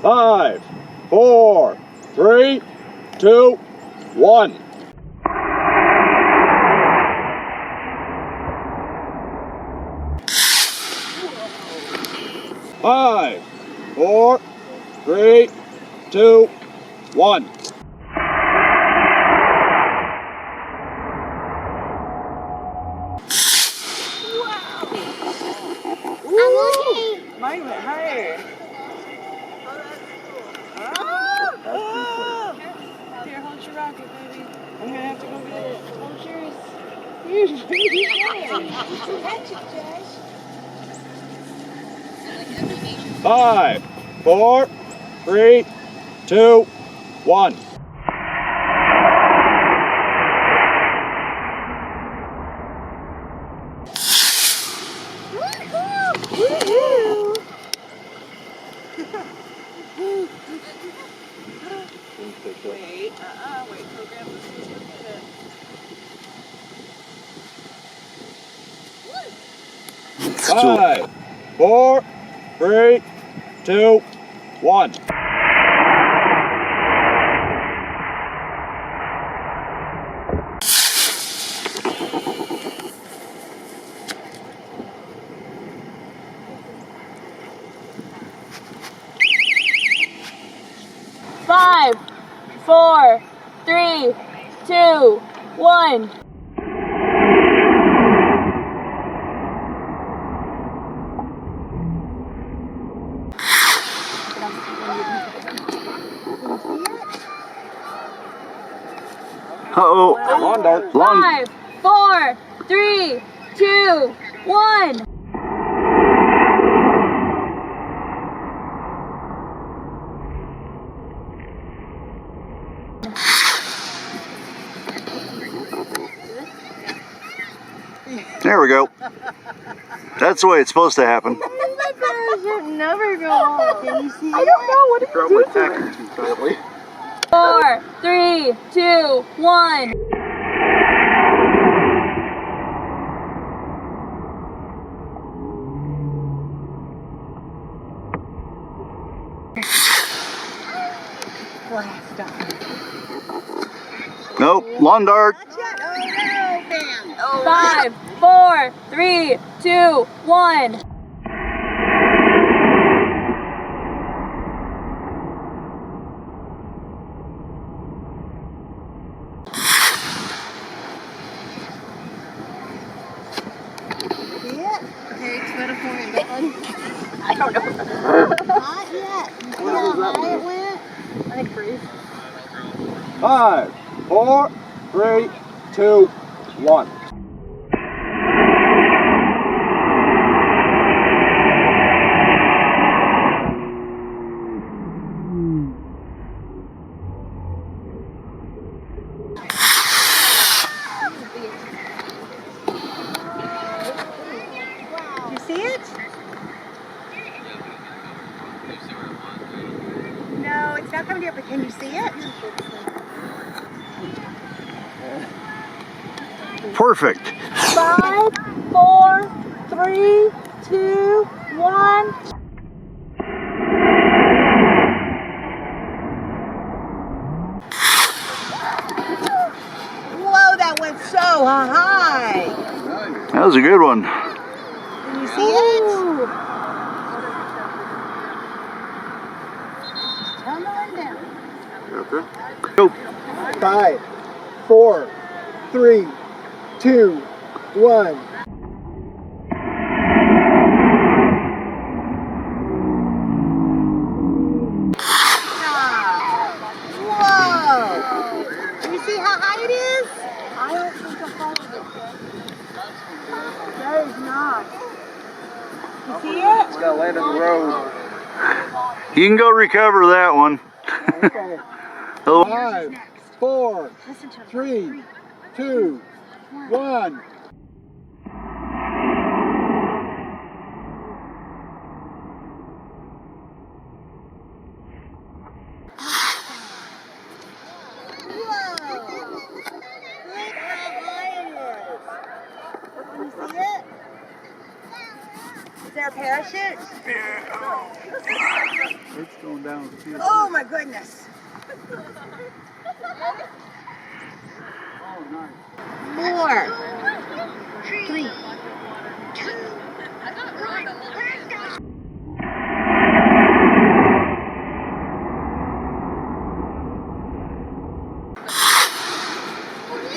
5, 4, 3, 2, 1. Five, 4, 3, 2, 1. I'm looking. Mine went higher. Here, hold your rocket, baby. I'm gonna have to go get it. Hold yours. Catch it, Josh. 5, 4, 3, 2, 1. Woohoo! Wait, wait till Grandpa's gonna get it. 5, 4, 3, 2, 1. Five, 4, 3, 2, 1. Uh-oh. Lawn dart. 5, 4, 3, 2, 1. There we go. That's the way it's supposed to happen. My parachute never go off. Can you see I don't know what it's Probably attacking too tightly. 4, 3, 2, 1. Nope. Lawn dart. Not yet. Oh no, bam. Oh, 5, 4, 3, 2, 1. see it? Okay, it's better for you, bud. I don't know. Not yet. You see how high it went? I think freeze. 5, 4, 3, 2, 1. You see it? No, it's not coming here, but can you see it? Perfect. 5, 4, 3, 2, 1. Whoa, that went so high. That was a good one. Can you see it? Turn on down. Go. 5, 4, 3, 2, 1. Whoa! You see how high it is? I don't think I'll follow it. That is not. You see it? It's got to land on the road. You can go recover that one. Okay. Oh. 5, 4, Listen to it. 3, 2, 1. Is there a parachute? It's going down. Oh my goodness. Oh, nice. 4, 3, 2, 1.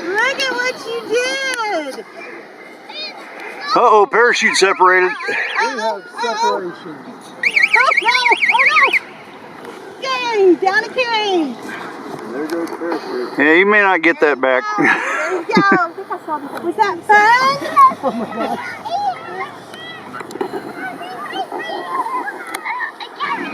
Look at what you did. Uh-oh, parachute separated. We have separation. Oh no! Oh no! Yay! Down it came! There goes parachute. Yeah, you may not get that back. There you go! Was that fun? Oh my God.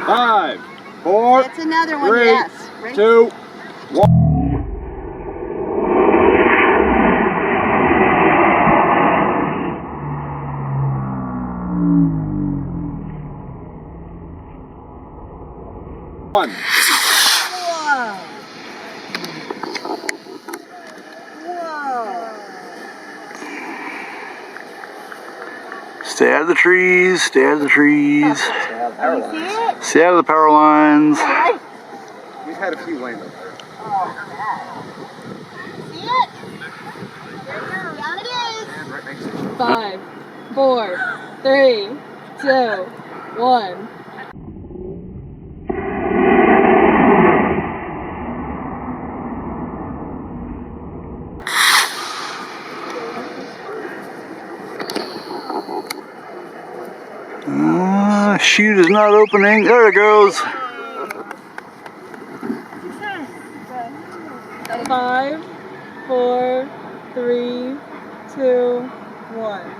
5, 4, That's another one, 3, yes. Ready? 2, 1. One. Whoa! Whoa! Stay out of the trees, stay out of the trees. You see it? Stay out of the power lines. We've had a few land up there. Oh, see it? Down it is. And right next to it. 5, 4, 3, 2, 1. Chute is not opening. There it goes. 5, 4, 3, 2, 1.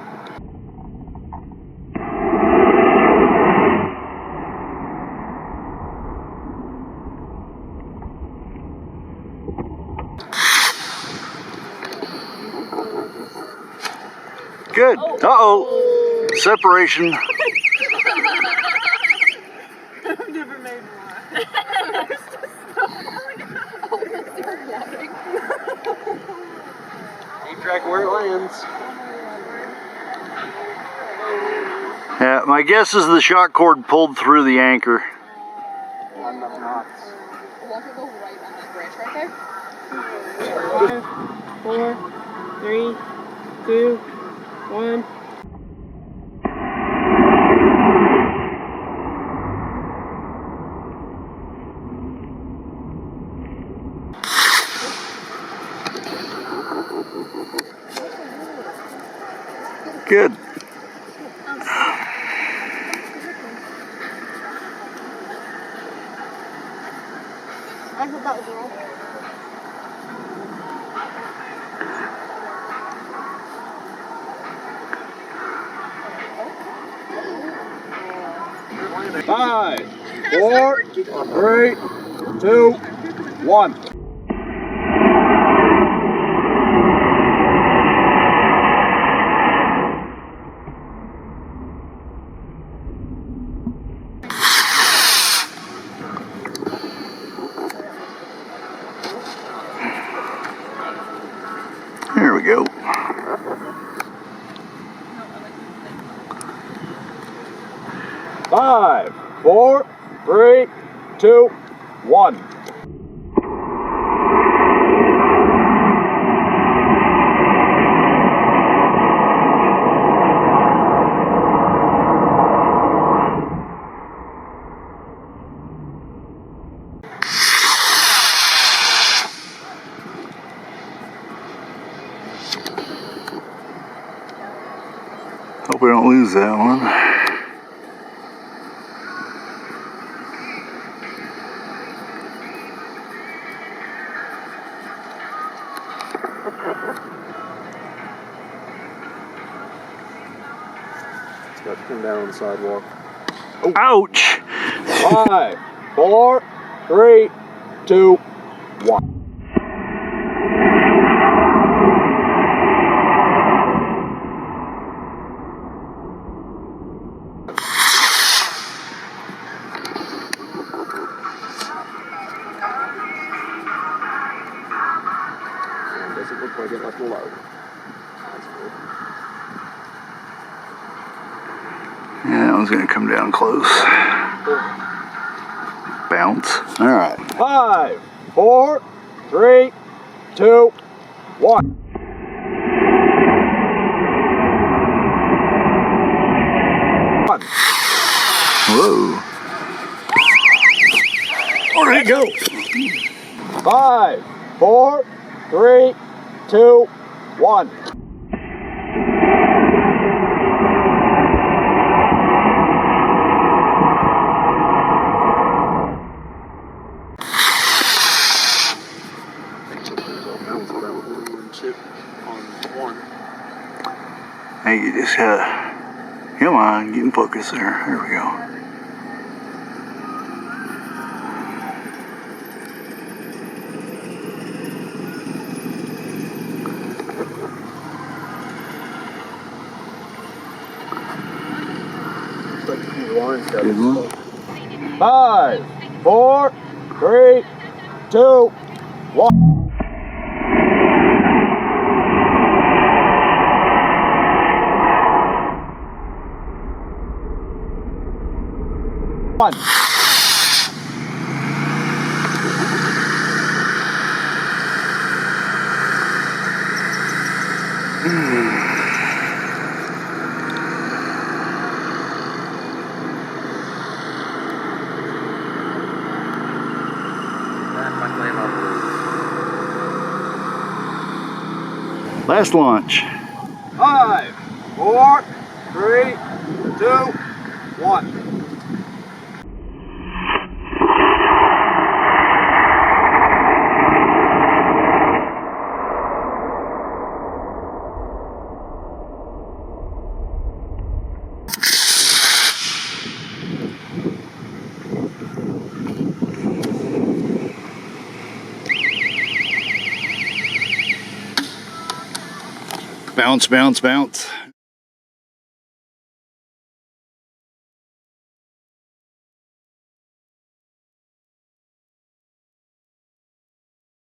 Good. Uh-oh. Separation. I've never made one. Keep track of where it lands. Yeah, my guess is the shock cord pulled through the anchor. Not enough knots. Walk it go right on that branch right there. 5, 4, 3, 2, 1. Good. I hope that was wrong. Five, 4, 3, 2, 1. There we go. Five, 4, 3, 2, 1. Hope we don't lose that one. It's got to come down on the sidewalk. Ouch! 5, 4, 3, 2, 1. Doesn't look like it left a load. That's good. Yeah, that one's gonna come down close. Bounce. All right. 5, 4, 3, 2, 1. Whoa. Where'd it go? 5, 4, 3, 2, 1. Hey, you just gotta, come on, get in focus there. There we go. Good one. 5, 4, 3, 2, 1. Last launch. 5, 4, 3, 2, 1. Bounce, bounce, bounce.